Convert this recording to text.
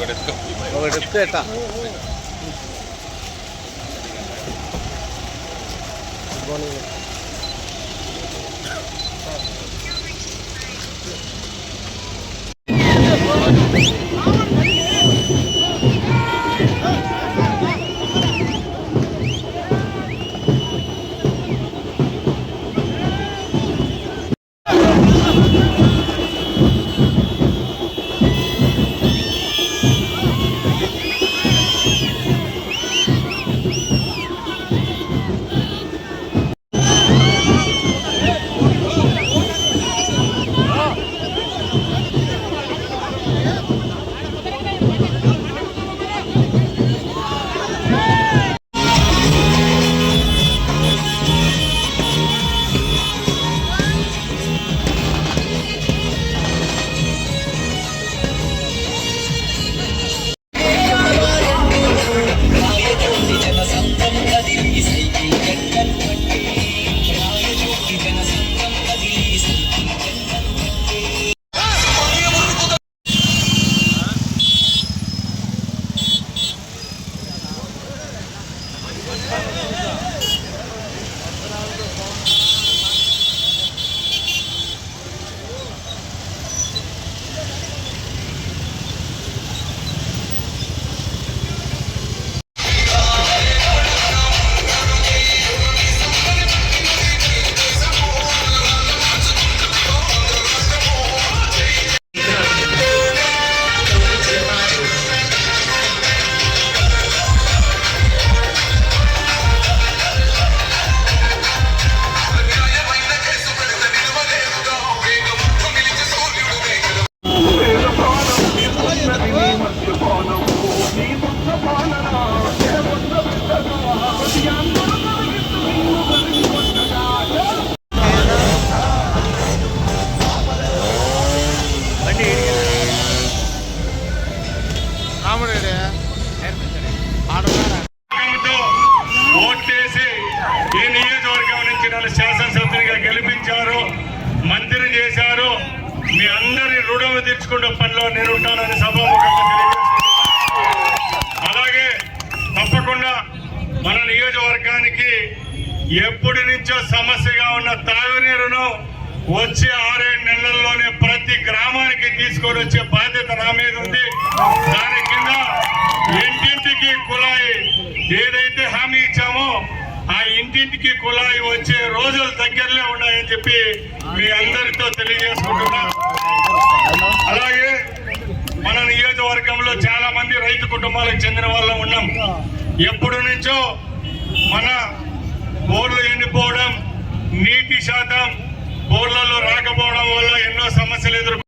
ఒకటి ఎట్టా ఓట్లేసి ఈ నియోజకవర్గం నుంచి నన్ను శాసనసభ్యునిగా గెలిపించారు, మంత్రి చేశారు. మీ అందరి రుణం తీర్చుకునే పనిలో నేను ఉంటానని సభాముఖంగా తెలియజేస్తున్నాను. అలాగే తప్పకుండా మన నియోజకవర్గానికి ఎప్పటి నుంచో సమస్యగా ఉన్న తాగునీరును వచ్చే 6-7 నెలల్లోనే ప్రతి గ్రామానికి తీసుకొని వచ్చే బాధ్యత నా మీద ఉంది. దాని కింద ఇంటింటికి కుళాయి ఏదైతే హామీ ఇచ్చామో ఆ ఇంటింటికి కుళాయి వచ్చే రోజులు దగ్గరలో ఉన్నాయని చెప్పి మీ అందరితో తెలియజేసుకుంటున్నా. అలాగే మన నియోజకవర్గంలో చాలా మంది రైతు కుటుంబాలకు చెందిన వాళ్ళం ఉన్నాం. ఎప్పటి నుంచో మన బోర్లు ఎండిపోవడం,